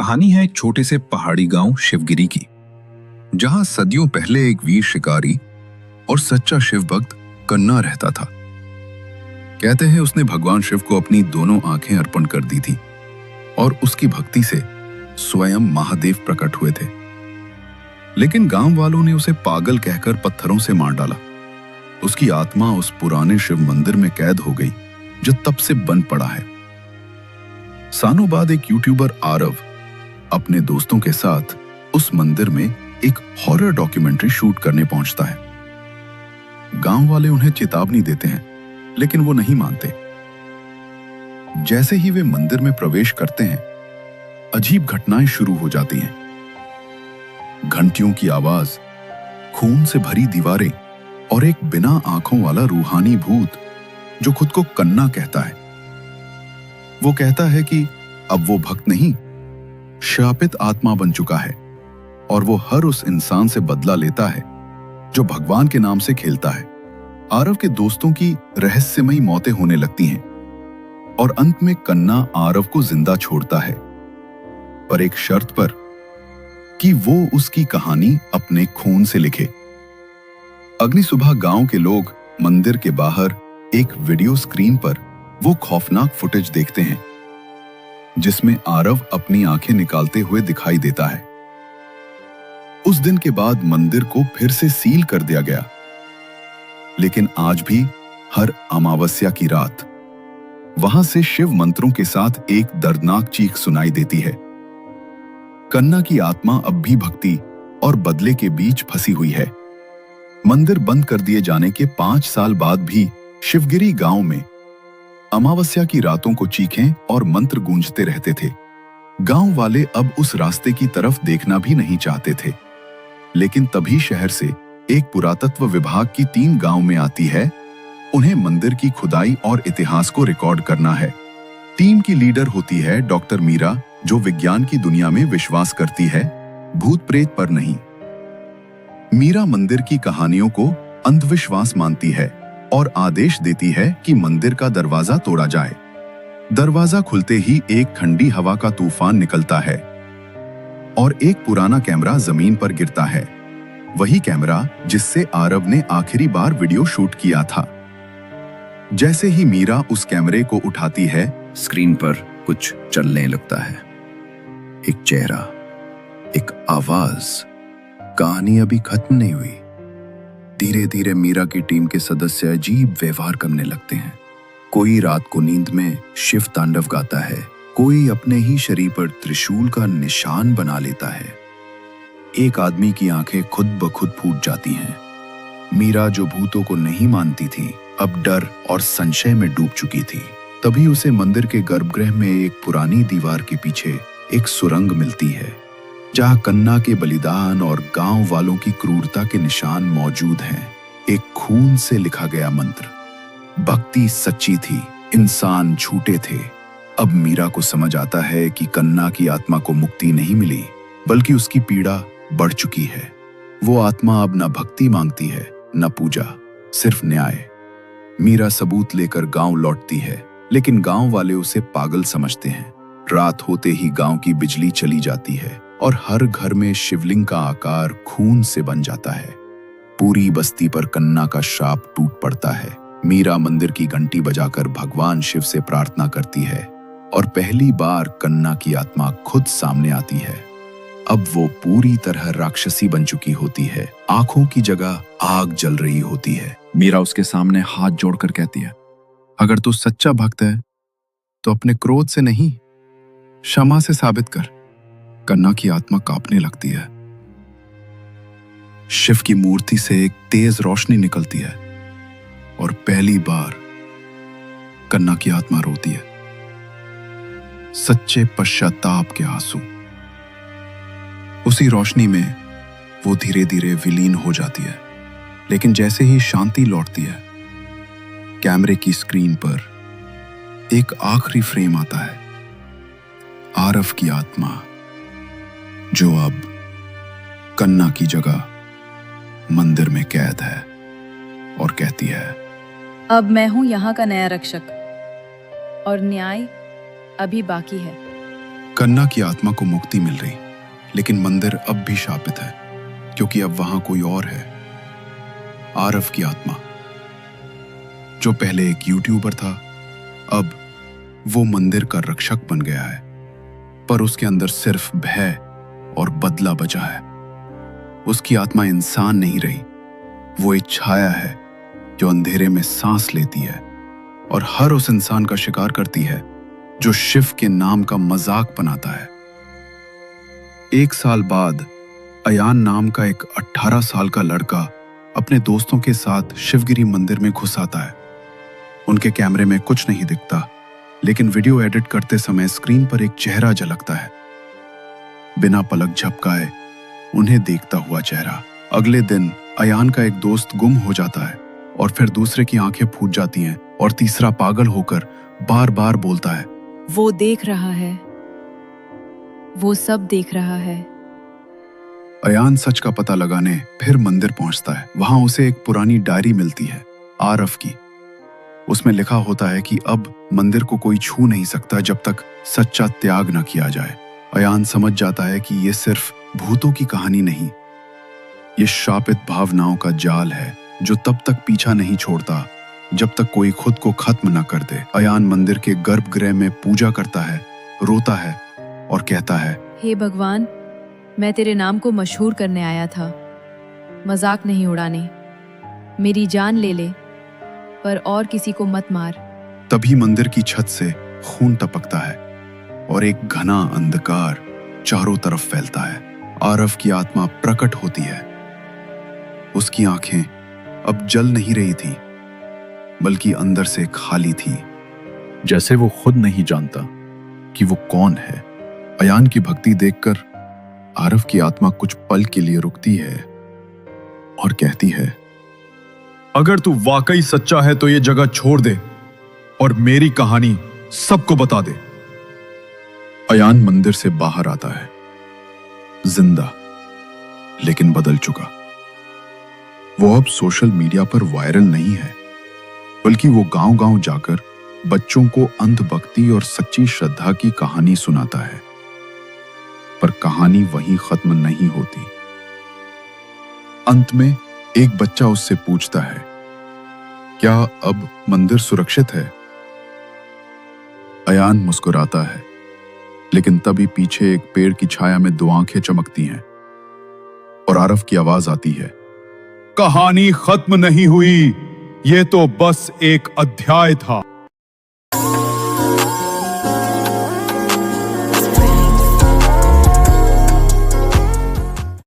कहानी है एक छोटे से पहाड़ी गांव शिवगिरी की, जहां सदियों पहले एक वीर शिकारी और सच्चा शिव भक्त कन्ना रहता था। कहते हैं उसने भगवान शिव को अपनी दोनों आंखें अर्पण कर दी थी और उसकी भक्ति से स्वयं महादेव प्रकट हुए थे। लेकिन गांव वालों ने उसे पागल कहकर पत्थरों से मार डाला। उसकी आत्मा उस पुराने शिव मंदिर में कैद हो गई जो तब से बंद पड़ा है। सालों बाद एक यूट्यूबर आरव अपने दोस्तों के साथ उस मंदिर में एक हॉरर डॉक्यूमेंट्री शूट करने पहुंचता है। गांव वाले उन्हें चेतावनी देते हैं, लेकिन वो नहीं मानते। जैसे ही वे मंदिर में प्रवेश करते हैं, अजीब घटनाएं शुरू हो जाती हैं। घंटियों की आवाज, खून से भरी दीवारें और एक बिना आंखों वाला रूहानी भूत जो खुद को कन्ना कहता है। वो कहता है कि अब वो भक्त नहीं, शापित आत्मा बन चुका है और वो हर उस इंसान से बदला लेता है जो भगवान के नाम से खेलता है। आरव के दोस्तों की रहस्यमयी मौतें होने लगती हैं और अंत में कन्ना आरव को जिंदा छोड़ता है, पर एक शर्त पर कि वो उसकी कहानी अपने खून से लिखे। अगली सुबह गांव के लोग मंदिर के बाहर एक वीडियो स्क्रीन पर वो खौफनाक फुटेज देखते हैं जिसमें आरव अपनी आंखें निकालते हुए दिखाई देता है। उस दिन के बाद मंदिर को फिर से सील कर दिया गया, लेकिन आज भी हर अमावस्या की रात वहां से शिव मंत्रों के साथ एक दर्दनाक चीख सुनाई देती है। कन्ना की आत्मा अब भी भक्ति और बदले के बीच फंसी हुई है। मंदिर बंद कर दिए जाने के 5 साल बाद भी शिवगिरी गांव में अमावस्या की रातों को चीखें और मंत्र गूंजते रहते थे। गांव वाले अब उस रास्ते की तरफ देखना भी नहीं चाहते थे। लेकिन तभी शहर से एक पुरातत्व विभाग की टीम गांव में आती है। उन्हें मंदिर की खुदाई और इतिहास को रिकॉर्ड करना है। टीम की लीडर होती है डॉक्टर मीरा, जो विज्ञान की दुनिया में विश्वास करती है, भूत प्रेत पर नहीं। मीरा मंदिर की कहानियों को अंधविश्वास मानती है और आदेश देती है कि मंदिर का दरवाजा तोड़ा जाए। दरवाजा खुलते ही एक ठंडी हवा का तूफान निकलता है और एक पुराना कैमरा जमीन पर गिरता है। वही कैमरा जिससे आरव ने आखिरी बार वीडियो शूट किया था। जैसे ही मीरा उस कैमरे को उठाती है, स्क्रीन पर कुछ चलने लगता है। एक चेहरा, एक आवाज। कहानी अभी खत्म नहीं हुई। धीरे धीरे मीरा की टीम के सदस्य अजीब व्यवहार करने लगते हैं। कोई रात को नींद में शिव तांडव गाता है, कोई अपने ही शरीर पर त्रिशूल का निशान बना लेता है। एक आदमी की आंखें खुद ब खुद फूट जाती हैं। मीरा, जो भूतों को नहीं मानती थी, अब डर और संशय में डूब चुकी थी। तभी उसे मंदिर के गर्भगृह में एक पुरानी दीवार के पीछे एक सुरंग मिलती है, जहां कन्ना के बलिदान और गांव वालों की क्रूरता के निशान मौजूद हैं। एक खून से लिखा गया मंत्र। भक्ति सच्ची थी, इंसान झूठे थे। अब मीरा को समझ आता है कि कन्ना की आत्मा को मुक्ति नहीं मिली, बल्कि उसकी पीड़ा बढ़ चुकी है। वो आत्मा अब न भक्ति मांगती है, न पूजा, सिर्फ न्याय। मीरा सबूत लेकर गांव लौटती है, लेकिन गांव वाले उसे पागल समझते हैं। रात होते ही गांव की बिजली चली जाती है और हर घर में शिवलिंग का आकार खून से बन जाता है। पूरी बस्ती पर कन्ना का श्राप टूट पड़ता है। मीरा मंदिर की घंटी बजाकर भगवान शिव से प्रार्थना करती है और पहली बार कन्ना की आत्मा खुद सामने आती है। अब वो पूरी तरह राक्षसी बन चुकी होती है। आंखों की जगह आग जल रही होती है। मीरा उसके सामने हाथ जोड़कर कहती है, अगर तू सच्चा भक्त है तो अपने क्रोध से नहीं, क्षमा से साबित कर। कन्ना की आत्मा कांपने लगती है। शिव की मूर्ति से एक तेज रोशनी निकलती है और पहली बार कन्ना की आत्मा रोती है, सच्चे पश्चाताप के आंसू। उसी रोशनी में वो धीरे धीरे विलीन हो जाती है। लेकिन जैसे ही शांति लौटती है, कैमरे की स्क्रीन पर एक आखिरी फ्रेम आता है। आरव की आत्मा, जो अब कन्ना की जगह मंदिर में कैद है, और कहती है, अब मैं हूं यहाँ का नया रक्षक और न्याय अभी बाकी है। कन्ना की आत्मा को मुक्ति मिल रही, लेकिन मंदिर अब भी शापित है, क्योंकि अब वहां कोई और है। आरव की आत्मा, जो पहले एक यूट्यूबर था, अब वो मंदिर का रक्षक बन गया है। पर उसके अंदर सिर्फ भय और बदला बचा है। उसकी आत्मा इंसान नहीं रही, वो एक छाया है जो अंधेरे में सांस लेती है और हर उस इंसान का शिकार करती है जो शिव के नाम का मजाक बनाता है। 1 साल बाद अयान नाम का एक 18 साल का लड़का अपने दोस्तों के साथ शिवगिरी मंदिर में घुस आता है। उनके कैमरे में कुछ नहीं दिखता, लेकिन वीडियो एडिट करते समय स्क्रीन पर एक चेहरा झलकता है। बिना पलक झपकाए उन्हें देखता हुआ चेहरा। अगले दिन अयान का एक दोस्त गुम हो जाता है और फिर दूसरे की आंखें फूट जाती हैं और तीसरा पागल होकर बार बार बोलता है, वो देख रहा है, वो सब देख रहा है। अयान सच का पता लगाने फिर मंदिर पहुंचता है। वहां उसे एक पुरानी डायरी मिलती है, आरव की। उसमें लिखा होता है कि अब मंदिर को कोई छू नहीं सकता जब तक सच्चा त्याग न किया जाए। अयान समझ जाता है कि ये सिर्फ भूतों की कहानी नहीं, ये शापित भावनाओं का जाल है जो तब तक पीछा नहीं छोड़ता जब तक कोई खुद को खत्म न कर दे। अयान मंदिर के गर्भगृह में पूजा करता है, रोता है और कहता है, हे भगवान, मैं तेरे नाम को मशहूर करने आया था, मजाक नहीं उड़ाने। मेरी जान ले ले, पर और किसी को मत मार। तभी मंदिर की छत से खून टपकता है और एक घना अंधकार चारों तरफ फैलता है। आरव की आत्मा प्रकट होती है। उसकी आंखें अब जल नहीं रही थी, बल्कि अंदर से खाली थी, जैसे वो खुद नहीं जानता कि वो कौन है। अयान की भक्ति देखकर आरव की आत्मा कुछ पल के लिए रुकती है और कहती है, अगर तू वाकई सच्चा है तो ये जगह छोड़ दे और मेरी कहानी सबको बता दे। अयान मंदिर से बाहर आता है, जिंदा लेकिन बदल चुका। वो अब सोशल मीडिया पर वायरल नहीं है, बल्कि वो गांव-गांव जाकर बच्चों को अंधभक्ति और सच्ची श्रद्धा की कहानी सुनाता है। पर कहानी वहीं खत्म नहीं होती। अंत में एक बच्चा उससे पूछता है, क्या अब मंदिर सुरक्षित है? अयान मुस्कुराता है, लेकिन तभी पीछे एक पेड़ की छाया में 2 आंखें चमकती हैं और आरव की आवाज आती है, कहानी खत्म नहीं हुई, ये तो बस एक अध्याय था।